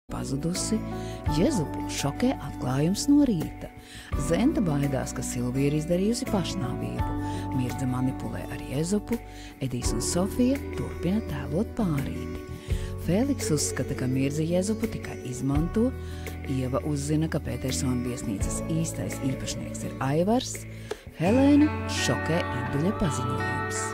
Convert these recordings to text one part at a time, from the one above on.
pazudusi, Jezupu šokē atklājums no rīta. Zenta baidās, ka Silvija ir izdarījusi pašnāvību. Mirdza manipulē ar Jezupu, Edijs un Sofija turpina tēlot pārīti. Fēliks uzskata, ka Mirdza Jezupu tikai izmanto, Ieva uzzina, ka Petersona viesnīcas īstais īpašnieks ir Aivars, Helēnu šokē Induļa paziņojums.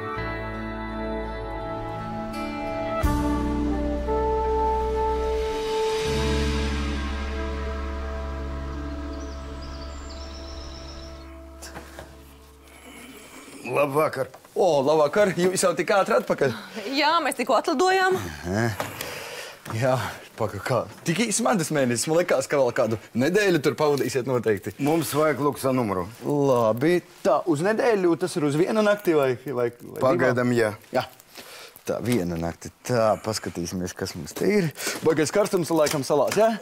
Labvakar. Labvakar. Jūs jau tik ātri atpakaļ? Jā, mēs tikko atlidojām. Jā, kā? Tik īsi medus mēnesis. Man likās, ka vēl kādu nedēļu tur pavadīsiet noteikti. Mums vajag luksa numuru. Labi. Tā, uz nedēļu tas ir uz vienu nakti vai Pagaidām, jā. Jā. Tā, viena nakti. Tā, paskatīsimies, kas mums te ir. Baigais karstums laikam salās, jā?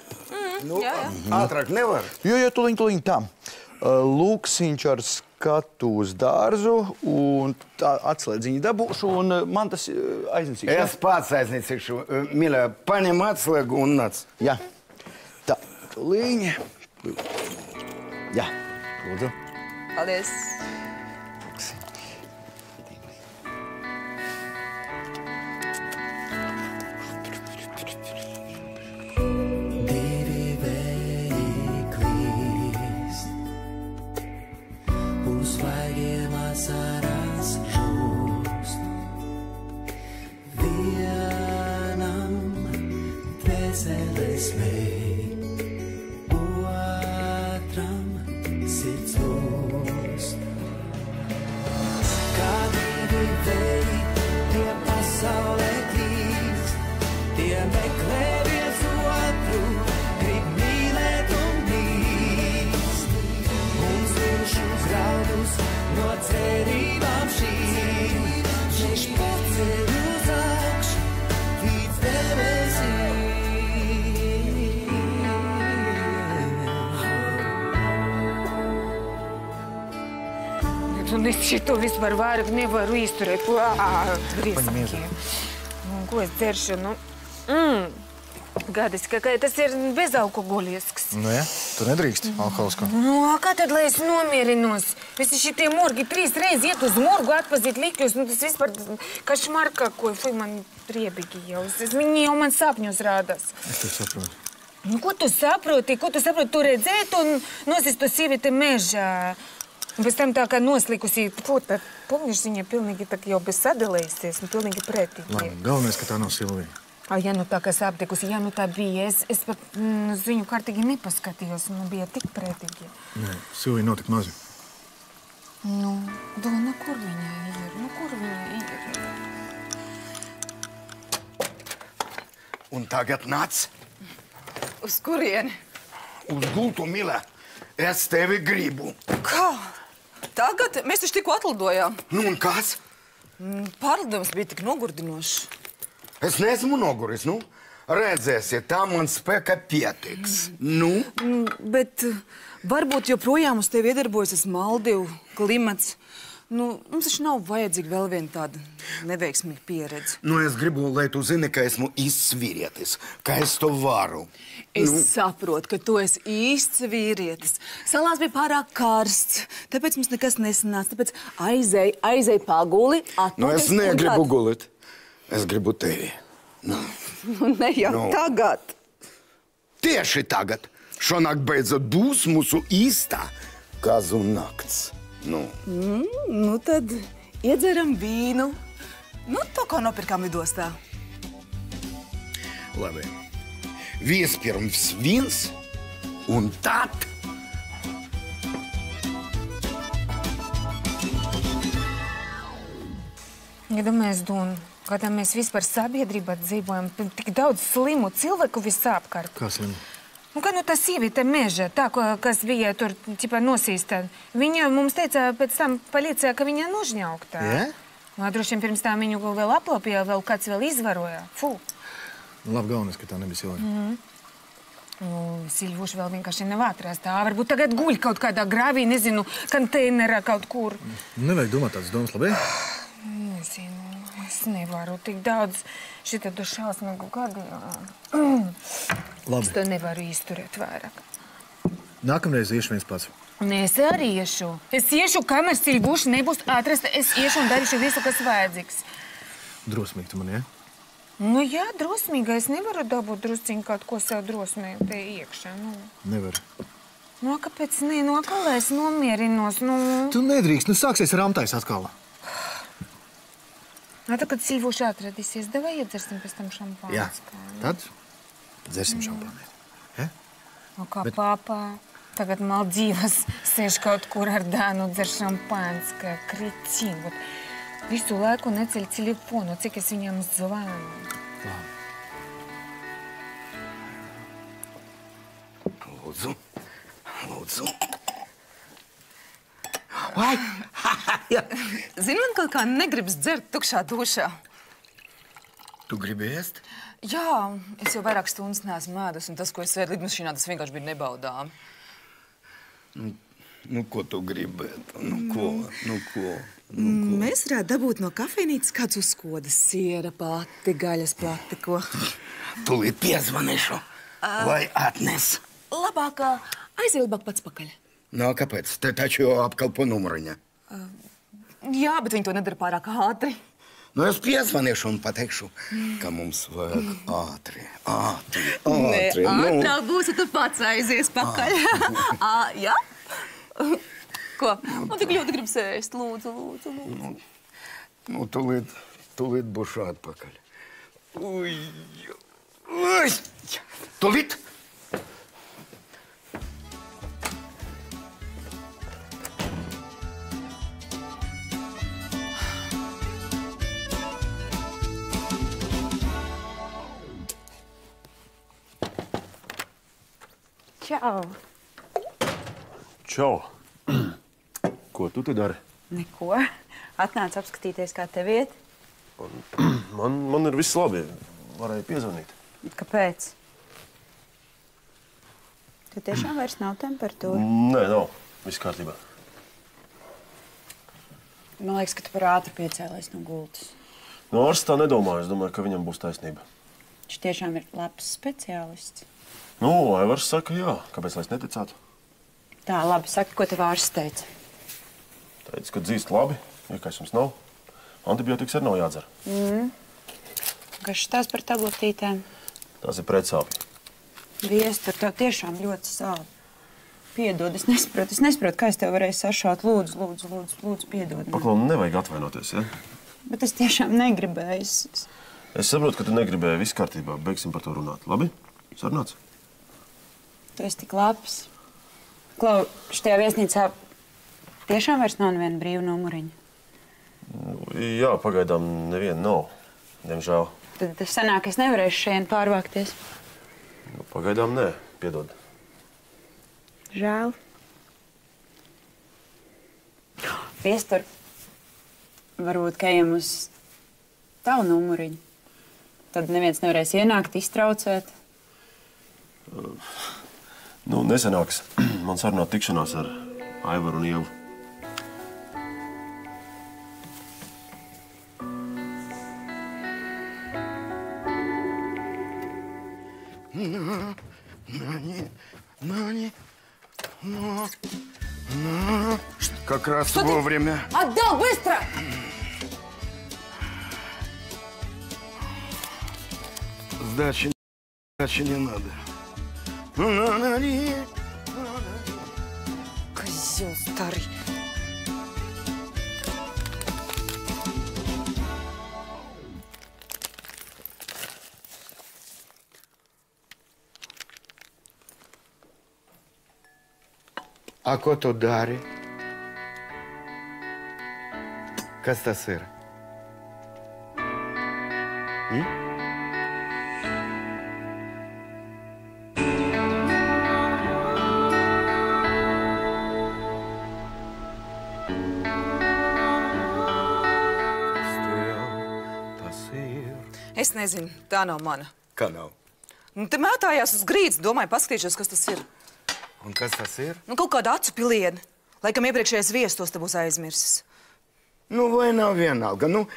Jā. Ātrāk nevar? Jo, tuliņ tā. Lūksiņš ar skatu uz dārzu, un tā atslēdziņu dabūšu, un man tas aiznesīšu. Es pats aiznesīšu. Mīļā, paņem atslēgu un nāc. Jā. Tā, tuliņ. Jā, lūdzu. Paldies. Un es šito vispār vairāk nevaru izturēt. Griezkie. Ko es dzeršu? Gadis, ka tas ir bezalkoholisks. Nu jā, tu nedrīkst alkoholisko. Kā tad, lai es nomierinos? Visi šitie morgi 3 reizes iet uz morgu, atpazīt likļus. Tas vispār kašmar kakoj. Fui, man riebīgi jau. Viņi jau man sapņos rādās. Es tev saprotu. Ko tu saproti? Tu redzēt un nosist to sievieti mežā? Un pēc tam tā kā noslikusi, pomniš, viņa pilnīgi tā jau bez sadalējusies, un pilnīgi pretīgi. Labi, galvenais, ka tā nav Silvija. Ja nu tā, kas aptikusi, ja nu tā bija, es pat uz viņu kārtīgi nepaskatījos, un bija tik pretīgi. Nē, Silvija nav tik mazi. Dona, kur viņa ir? Kur viņa ir? Un tagad nāc. Uz kurieni? Uz gultu, mīļā. Es tevi gribu. Kā? Tagad? Mēs taču tikko atlidojām. Un kas? Pārlidojums bija tik nogurdinošs. Es neesmu noguris, Redzēsiet, tā man spēka pietiks. Bet varbūt joprojām uz tevi iedarbojas Maldivu klimats. Mums taču nav vajadzīga vēl viena tāda neveiksmīga pieredze. Es gribu, lai tu zini, ka esmu īsts vīrietis, ka es to varu. Es saprotu, ka tu esi īsts vīrietis. Salās bija pārāk karsts, tāpēc mums nekas nesanāca. Tāpēc aizej paguli, atpūties. Es negribu gulēt. Es gribu tevi. Ne jau tagad. Tieši tagad. Šonakt beidzot būs mūsu īstā kazu nakts. Tad iedzeram vīnu. Tā kā nopirkām lidostā. Labi. Vispirms vīns, un tad... Iedomājies, Dun, kādā mēs vispār sabiedrībā dzīvojam, tik daudz slimu cilvēku visapkārt. Kā slimu? Tā sieviete meža, tā, kas bija tur, nosīsta. Viņa mums teica pēc tam policijā, ka viņa nožņaukta. Jā? Droši vien pirms tā viņu vēl aplopīja, vēl kāds vēl izvaroja. Labi, galvenais, ka tā nebija Silvija. Silvuši vēl vienkārši nav atrast. Varbūt tagad guļ kaut kādā grāvī, nezinu, konteinerā kaut kur. Nevajag domāt tādas domas, labi? Nezinu. Es nevaru tik daudz šitadu šausmīgu gadījumu. Labi. Es to nevaru izturēt vairāk. Nākamreiz iešu viens pats. Nē, es arī iešu. Es iešu, kamēr Silvuša nebūs atrasta. Es iešu un darīšu visu, kas vajadzīgs. Drosmīgi tu man, ja? Nu jā, drosmīga. Es nevaru dabūt drusciņu kaut ko sev drosmīgi te iekšā. Nu. Nevar. Nu, kāpēc ne? Nu, atkal es nomierinos. Nu, Tu nedrīkst, nu sāksies ramtais atkal. tad, kad Silvuša atradīsies, davai iedzersim pēc tam šampānu. Jā, tad dzersim šampāni. Ja? Nu, kā papā. Tagad Maldīvas sēž kaut kur ar dēnu, dzer šampāns, kā kritīn. Visu laiku neceļ telefonu, cik es viņam zvanu. Lūdzu, lūdzu. Ai! Zini, man kaut kā negribas dzert tukšā dušā. Tu gribi ēst? Jā, es jau vairāk stundas neesmu ēdus, un tas, ko es ēdu lidmašīnā, tas vienkārši bija nebaudām. Nu, ko tu gribētu? Nu, ko? Mēs varētu dabūt no kafejnītes kāds uzkodas, siera plati, gaļas plati, ko. Tūlīt piezvanīšu. Vai atnes? Labāk aizvilbāk pats pakaļ. Nu, kāpēc? Te taču jau apkalpo numuriņa. Jā, bet viņi to nedara pārāk ātri. Nu, es piezvanīšu un pateikšu, ka mums vajag ātri. Ātrāk būs, ja tu pats aizies pakaļ. Jā? Ko? Man tik ļoti gribas ēst. Lūdzu. Nu, tūlīt būšu atpakaļ. Ui! Tūlīt! Čau! Čau! Ko tu te dari? Neko. Atnāc apskatīties, kā tev iet. Man ir viss labi. Varēja piezvanīt. Kāpēc? Tu tiešām vairs nav temperatūra? Nē, nav. Viss kārtībā. Man liekas, ka tu par ātri piecēlies no gultas. No ārsts tā nedomāju. Es domāju, ka viņam būs taisnība. Viņš tiešām ir labs speciālists. Nu, Aivars saka, jā. Kāpēc lai es neticētu? Tā, labi, saki, ko tev ārsts teica. Teica, ka dzīst labi, iekaisums nav. Antibiotikas arī nav jādzer. Kas tās par tabletītēm? Tās ir pretsāpji. Viestur, tev tiešām ļoti sāp. Piedod, es nesaprotu, kā es tev varēju sašaut. Lūdzu, piedod. Paklau, nevajag atvainoties, ja? Bet es tiešām negribēju. Es saprotu, ka tu negribēji. Viss kārtībā. Beigsim par to runāt. Labi? Sarunāts? Tu esi tik labs. Klau, šitajā viesnīcā tiešām vairs nav neviena brīva numuriņa. Jā, pagaidām neviena nav. Diemžēl. Tad tas sanāk, es nevarēšu šeit pārvākties. Nu, pagaidām nē. Piedod. Žēl. Viestur, varbūt, ka ejam uz tavu numuriņu. Tad neviens nevarēs ienākt, iztraucēt. Nu, nesenāks. Man sarunāt tikšanās ar Aivaru un Ievu. Как раз вовремя. Отдал, быстро! Сдачи не надо. Козел старый. А ko tu dari? Kas tas ir? Es nezinu, tā nav mana. Kā nav? Nu, te mētājās uz grīdas, domāju, paskatīšos, kas tas ir. Un kas tas ir? Nu, kaut kāda acu piliena. Laikam iepriekšējais viestos te būs aizmirsis. Nu, vai nav vienalga? Nu,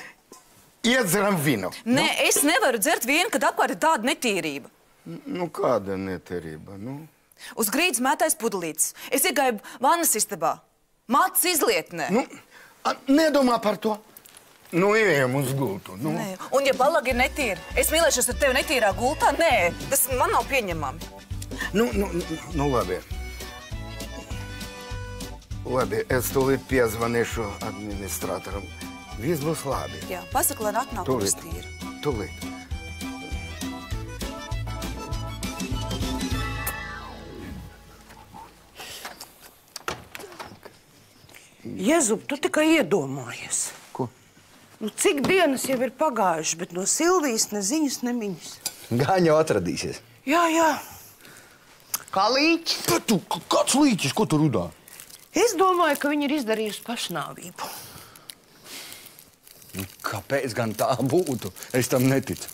iedzeram vinu. Nē, es nevaru dzert vienu, kad apkārt ir tāda netīrība. Nu, kāda netīrība, nu? Uz grīdas mētais pudelītes. Es iegāju vannas istabā. Mātes izlietnē. Nu, nedomā par to. Nu, ejam uz gultu, nu. Nē. Un ja balaga ir netīra, es mīlēšos ar tevi netīrā gultā? Nē, tas man nav pieņemami. Nu, labi. Labi, es tūlīt piezvanīšu administratoram. Viss būs labi. Jā, pasaka, lai atnāk uz tīri. Tūlīt. Jezub, tu tikai iedomājies. Ko? Nu, cik dienas jau ir pagājušas, bet no Silvijas ne ziņas, ne miņas. Gan jau atradīsies. Jā. Kā līķis. Kāds līķis? Ko tu rudā? Es domāju, ka viņa ir izdarījusi pašnāvību. Kāpēc gan tā būtu? Es tam neticu.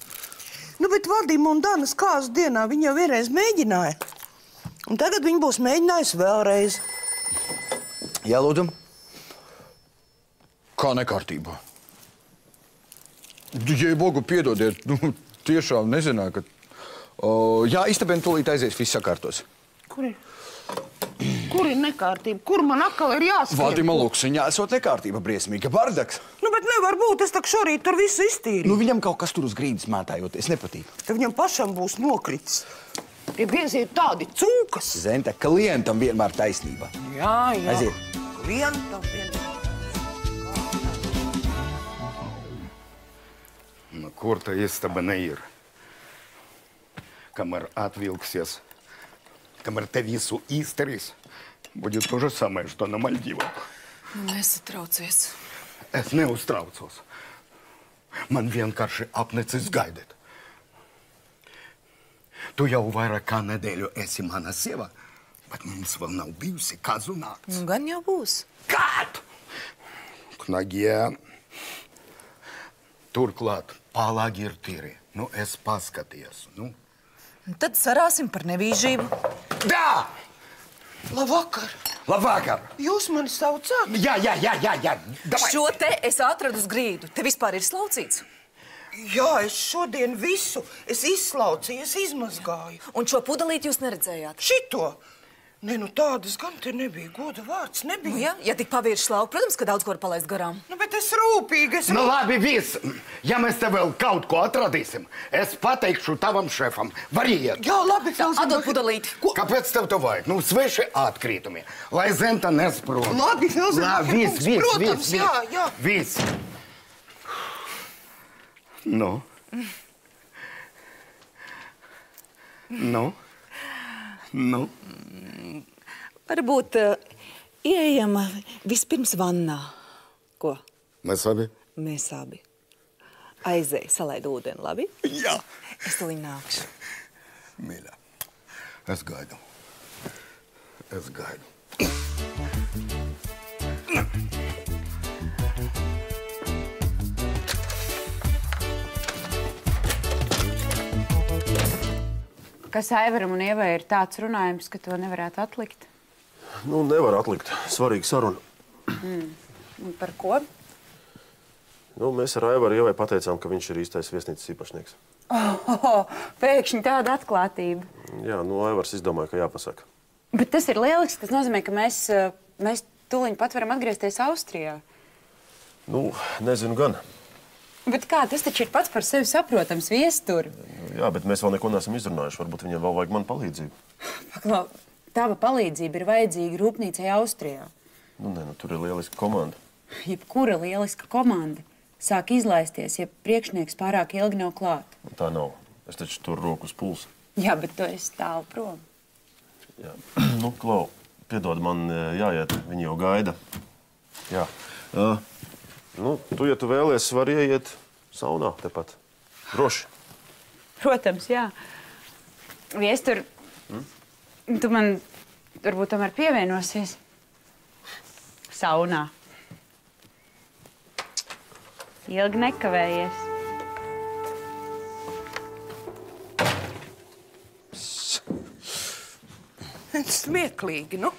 Nu, bet Vadima un Danas kāzu dienā viņa jau vienreiz mēģināja. Un tagad viņa būs mēģinājusi vēlreiz. Jā, lūdzu. Kā nekārtībā? Jēbogu, piedodiet, tiešām nezināju, ka... Jā, istabēm tūlīt aizies, viss sakārtos. Kur ir nekārtība? Kur man atkal ir jāskrien? Vadima Luksiņā esot nekārtība, briesmīga bardaks. Nu, bet nevar būt, es tak šorīt tur visu iztīrīju. Nu, viņam kaut kas tur uz grīdas mētājoties nepatīk. Tad viņam pašam būs nokritis. Tie biezi ir tādi cūkas. Zente, klientam vienmēr taisnība. Jā. Aiziet. Klientam vienmēr. Nu, kur ta istaba neir? Kamēr atvilksies, kamēr te visu izdarīs, будет то же самое, что на Мальдивах. Nesatraucies. Es neuztraucos. Man vienkārši apnicis gaidīt. Tu jau vairāk kā nedēļu esi mana sieva, bet mums vēl nav bijusi kazu nakts. Nu, gan jau būs. Kad? Knagie. Turklāt palagi ir tīri. Nu, es paskaties, nu. Tad sarāsim par nevīžību. Da! Labvakar. Labvakar! Jūs mani saucāt? Jā. Davai. Šo te es atradu uz grīdu. Te vispār ir slaucīts. Jā, es šodien visu. Es izslaucīju, es izmazgāju. Un šo pudelīti jūs neredzējāt? Šito? Nē, nu tādas gan te nebija. Goda vārds nebija. Nu, ja tik pavīrs šlauku, protams, ka daudz ko var palaist garām. Nu, bet es rūpīgi, Nu, labi, viss. Ja mēs te vēl kaut ko atradīsim, es pateikšu tavam šefam. Variet. Jā, labi, Atdod pudelīti. Kāpēc tev to vajag? Nu, sveši atkrītumi. Lai Zenta nesprot. Labi, Viss. protams, jā. Viss. Nu? Varbūt ieejam vispirms vannā. Ko? Mēs abi? Mēs abi. Aizēj, salaid ūdeni, labi? Jā. Es tūlīt nākšu. Mīļā, es gaidu. Kas Aivaram un Ievai ir tāds runājums, ka to nevarētu atlikt? Nu, nevar atlikt. Svarīga saruna. Un par ko? Nu, mēs ar Aivaru Ievai pateicām, ka viņš ir īstais viesnīcas īpašnieks. Pēkšņi tāda atklātība. Jā, nu, Aivars izdomāja, ka jāpasaka. Bet tas ir lieliski. Tas nozīmē, ka mēs tūliņ pat varam atgriezties Austrijā. Nu, nezinu gan. Bet kā, tas taču ir pats par sevi saprotams viestur. Jā, bet mēs vēl neko neesam izrunājuši. Varbūt viņiem vēl vajag manu palīdzību. Paklau, tava palīdzība ir vajadzīga rūpnīcai Austrijā. Nu, tur ir lieliska komanda. Jebkura lieliska komanda sāk izlaisties, ja priekšnieks pārāk ilgi nav klāt. Tā nav. Es taču tur roku uz pulsa. Jā, bet tu esi tālu prom. Jā. Nu, Klau, piedod, man jāiet. Viņi jau gaida. Jā. Nu, ja tu vēlies, var ieiet saunā tepat. Droši. Protams, jā. Viestur, tu man varbūt tomēr pievienosies saunā. Ilgi nekavējies. Smieklīgi, nu.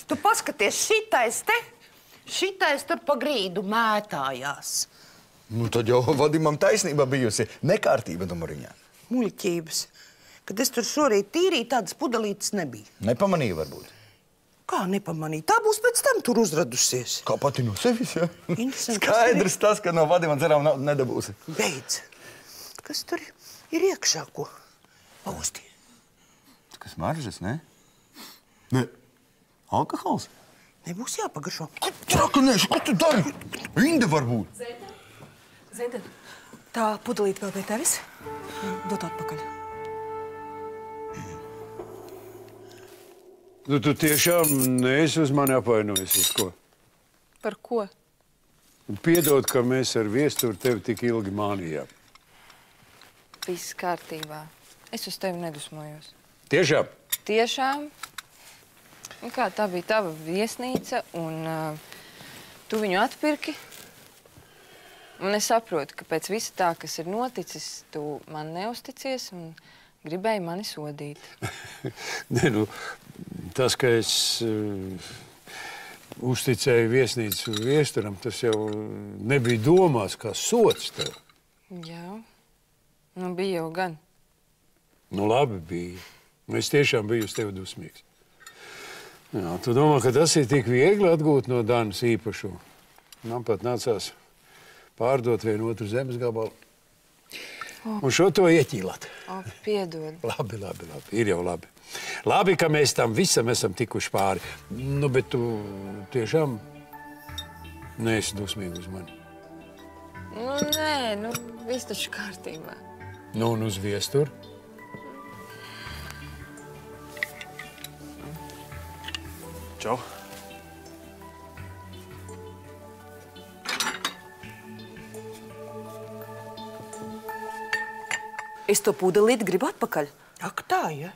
Tu paskaties, šitais tur pa grīdu mētājās. Nu, tad jau Vadimam taisnība bijusi nekārtība numuriņā. Muļķības. Kad es tur šorīt tīrīju, tādas pudelītes nebija. Nepamanīju varbūt. Kā nepamanīju? Tā būs pēc tam tur uzradusies. Kā pati no sevis, ja? Interesanti. Skaidrs tas, ka no Vadima dzerām nedabūsi. Beidz. Kas tur ir iekšā, ko? Pausti. Kas maržas, ne? Ne. Alkohols? Nebūs jāpagaršo. Trakanēši, ko tu dari? Inde varbūt. Zenta, tā pudelīte vēl pie tevis? Dot atpakaļ. Nu, tu tiešām neesi uz mani apvainojusies, ko? Par ko? Piedod, ka mēs ar Viesturu tevi tik ilgi mānījām. Viss kārtībā. Es uz tevi nedusmojos. Tiešām? Tiešām? Un kā, tā bija tava viesnīca, un tu viņu atpirki. Un es saprotu, ka pēc visa tā, kas ir noticis, tu man neusticies un gribēji mani sodīt. Nē, nu, tas, ka es uzticēju viesnīcu Viesturam, tas jau nebija domās kā sots tev. Jā. Nu, bija jau gan. Nu, labi bija. Nu, es tiešām biju uz tevi dusmīgs. Jā, tu domā, ka tas ir tik viegli atgūt no Danas īpašumu? Man pat nācās pārdot vienu otru zemes gabalu. Un šo to ieķīlāt. Piedod. Labi. Ir jau labi. Labi, ka mēs tam visam esam tikuši pāri. Nu, bet tu tiešām neesi dusmīgi uz mani. Nu, nē, viss taču kārtībā. Nu, un uz Viesturu? Čau. Es to pudelīti gribu atpakaļ. Ak tā, ja?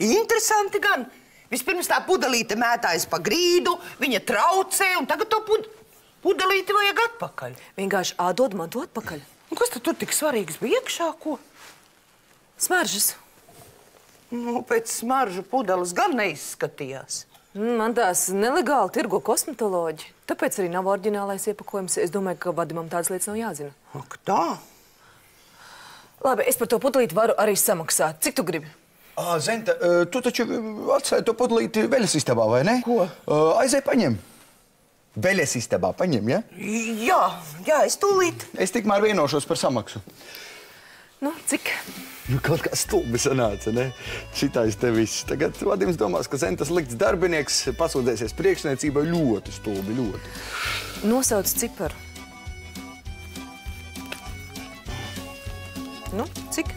Interesanti gan. Vispirms tā pudelīte mētājas pa grīdu, viņa traucē, un tagad to pudelīti vajag atpakaļ. Vienkārši ādod man to atpakaļ. Un kas tad tur tik svarīgs bija iekšā, ko? Smaržas. Nu, pēc smaržu pudeles gan neizskatījās. Man tās nelegāli tirgo kosmetoloģi. Tāpēc arī nav oriģinālais iepakojums. Es domāju, ka Vadimam tādas lietas nav jāzina. Ak tā? Labi, es par to pudelīti varu arī samaksāt. Cik tu gribi? Zenta, tu taču atstāji to pudelīti veļas istabā, vai ne? Ko? Aizej paņem. Veļas istabā paņem, ja? Jā, es tūlīt. Es tikmēr vienošos par samaksu. Nu, cik? Nu, kaut kā stulbi sanāca, ne? Šitais te viss. Tagad Vadims domās, ka Zentas likts darbinieks pasūdzēsies priekšniecībai ļoti stulbi, ļoti. Nosauc ciparu. Nu, cik?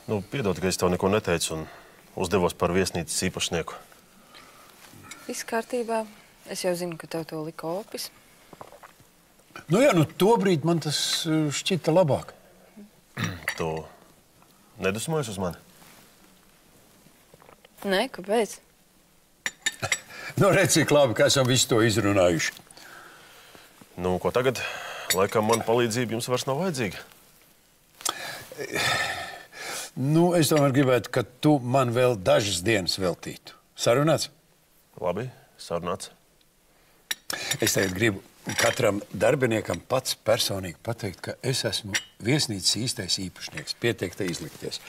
Nu, piedod, ka es tev neko neteicu un uzdevos par viesnīcas īpašnieku. Viss kārtībā. Es jau zinu, ka tev to lika Opis. Nu jā, nu tobrīd man tas šķita labāk. Tu nedusmojies uz mani? Nē, kāpēc? Nu, redz, cik labi, ka esam visu to izrunājuši. Nu, ko tagad? Laikam man palīdzība jums vairs nav vajadzīga. Nu, es tomēr gribētu, ka tu man vēl dažas dienas veltītu. Sarunāts? Labi, sarunāts. Es tagad gribu katram darbiniekam pats personīgi pateikt, ka es esmu viesnīcas īstais īpašnieks. Pietiek te izlikties.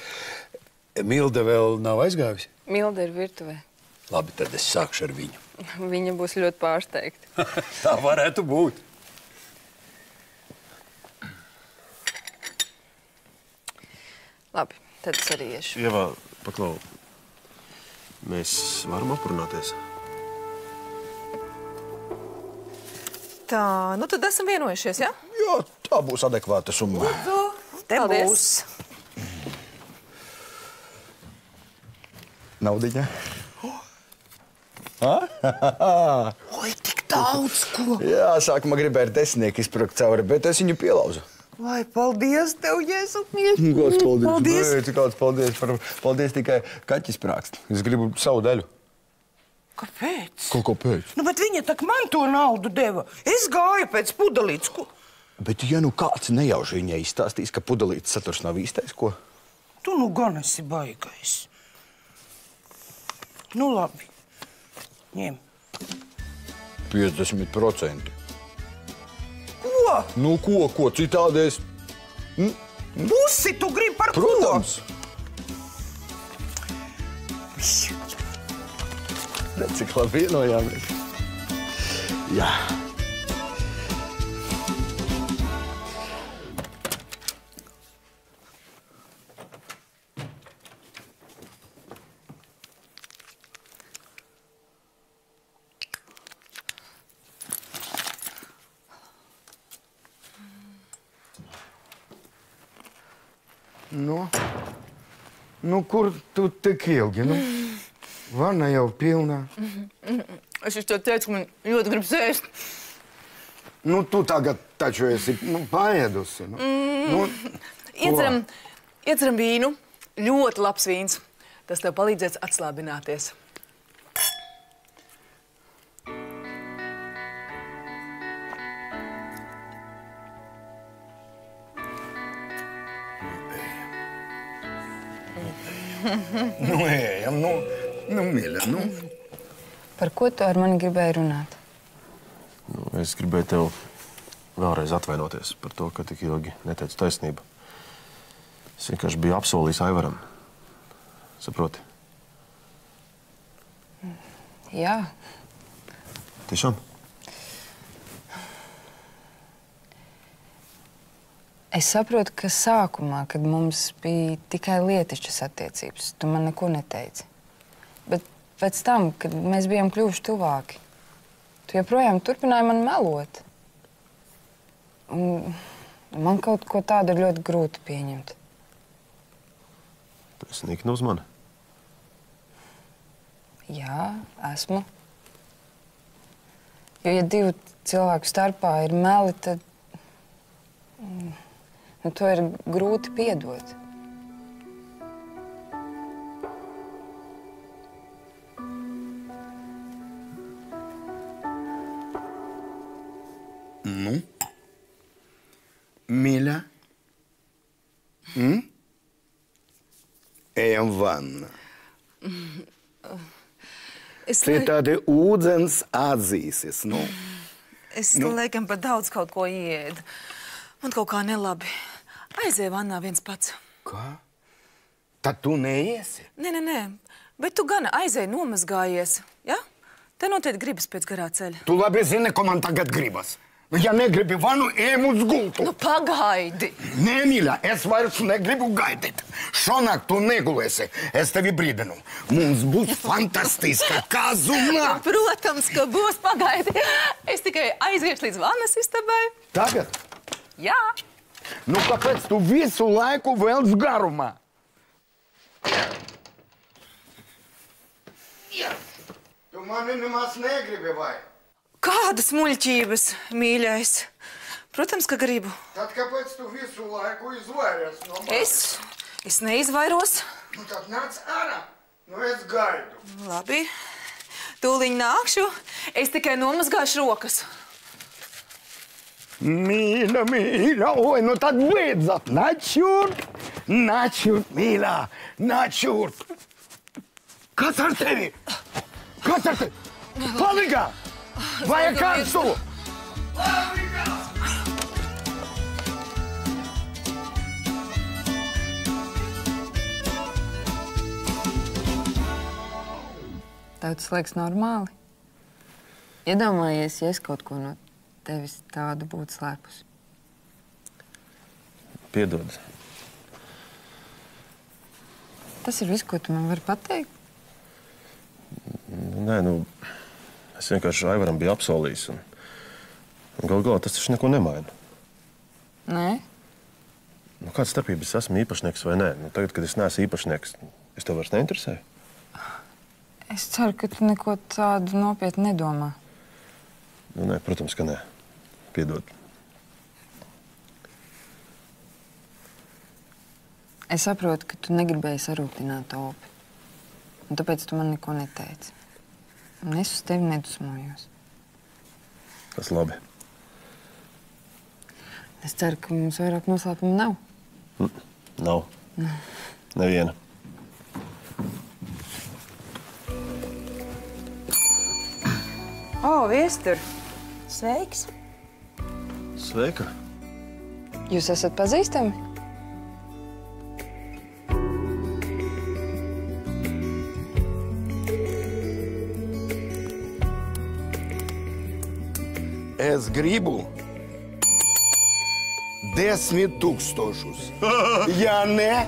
Milda vēl nav aizgājusi? Milda ir virtuvē. Labi, tad es sākšu ar viņu. Viņa būs ļoti pārsteigta. Tā varētu būt. Labi, tad es arī iešu. Ievā, paklau, mēs varam aprunāties? Tā, nu tad esam vienojušies, ja? Jā, Tā būs adekvāta summa. Te būs. Naudiņa. Oi, tik daudz ko! Jā, sākumā gribēju ar 10 izpirkt cauri, bet es viņu pielauzu. Vai, paldies tev, Jēzu, mīļ! Kāds paldies? Paldies! Nē, kāds paldies? Paldies tikai kaķis prākst. Es gribu savu daļu. Kāpēc? Kāpēc? Nu, bet viņa tak man to naudu deva. Es gāju pēc pudelītes. Bet ja nu kāds nejauši viņai izstāstīs, ka pudelītes saturs nav īstais, ko? Tu nu gan esi baigais. Nu, labi. Ņem. 50%. Ko? Nu, ko? Citādi es... Pusi tu gribi par ko? Protams. Redz, cik labi vienojāmies. Jā. Nu, kur tu tik ilgi? Nu, vana jau pilnā. Es tev teicu, ka man ļoti gribas ēst. Nu, tu tagad taču esi paēdusi. Ieceram vīnu. Ļoti labs vīns. Tas tev palīdzēs atslābināties. Nu, ejam, mīļa, Par ko tu ar mani gribēji runāt? Es gribēju tev vēlreiz atvainoties par to, ka tik ilgi neteicu taisnību. Es vienkārši biju apsolījis Aivaram. Saproti? Jā. Tiešām? Es saprotu, ka sākumā, kad mums bija tikai lietišķas attiecības, tu man neko neteici. Bet pēc tam, kad mēs bijām kļuvuši tuvāki, tu joprojām turpināji man melot. Un man kaut ko tādu ir ļoti grūti pieņemt. Tu esi nikna uz mani? Jā, esmu. Jo, ja divu cilvēku starpā ir meli, tad to ir grūti piedot. Nu? Mīļa? Ejam vannā. Citādi ūdens atzīsies, nu. Es laikam par daudz kaut ko ieēdu. Man kaut kā nelabi. Aizēju vannā viens pats. Kā? Tad tu neiesi? Nē. Bet tu gan aizēji nomazgājies, ja? Te noteikti gribas pēc garā ceļa. Tu labi zini, ko man tagad gribas. Ja negribi vanu, ejam uz gultu. Nu, pagaidi. Nē, mīļa, es vairs negribu gaidīt. Šonakt tu negulēsi. Es tevi brīdinu. Mums būs fantastiska kazu nakts. Protams, ka būs. Pagaidi. Es tikai aiziešu līdz vannas istabai. Tagad? Jā. Nu, kāpēc tu visu laiku velc garumā? Tu mani nemaz negribi, vai? Kādas muļķības, mīļais? Protams, ka gribu. Tad kāpēc tu visu laiku izvairies no manis? Es neizvairos. Nu, tad nāc ārā. Nu, es gaidu. Labi. Tūliņ nākšu. Es tikai nomazgāšu rokas. Mīļa, oi, nu tad beidzot. Nāc šurp, mīļā, nāc šurp. Kas ar tevi? Palīgā! Vajag karstu! Palīgā! Tev tas liekas normāli? Iedomājies, ja es kaut ko no tevis tādu būtu slēpus. Piedod. Tas ir viss, ko tu man vari pateikt? Nē, es vienkārši Aivaram biju apsolījis. Un gal galā tas taču neko nemaina. Nē? Nu, kāda starpība es esmu īpašnieks vai nē? Nu, tagad, kad es neesmu īpašnieks, es tev vairs neinteresēju? Es ceru, ka tu neko tādu nopietni nedomā. Nu, nē, protams, ka nē. Piedod. Es saprotu, ka tu negribēji sarūktināt Opi. Un tāpēc tu man neko neteici. Un es uz tevi nedusmojos. Tas labi. Es ceru, ka mums vairāk noslēpumu nav. Nav. Neviena. O, Viestur! Sveiks! Sveika! Jūs esat pazīstami? Es gribu 10 000. Ja ne,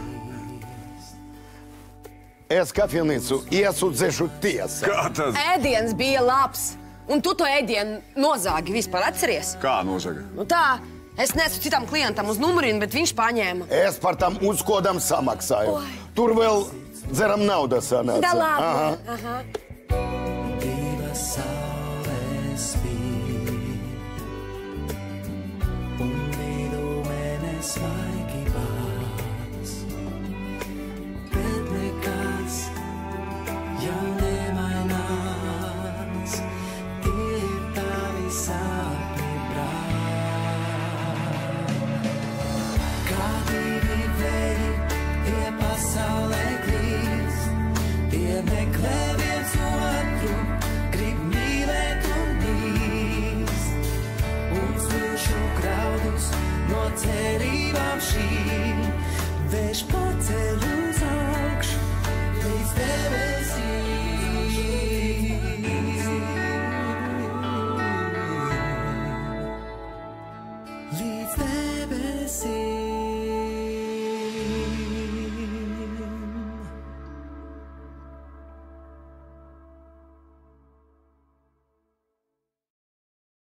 es kafejnīcu iesūdzēšu tiesā. Kā tas? Ēdiens bija labs. Un tu to ēdienu nozāgi vispār atceries? Kā nozaga? Nu tā, es nesu citam klientam uz numurinu, bet viņš paņēma. Es par tam uzkodam samaksāju. Oi. Tur vēl dzeram naudas sanāca. Da labi. Aha. Aha. Cerībām šīm vējš paceļ uz augšu līdz debesīm. Līdz debesīm.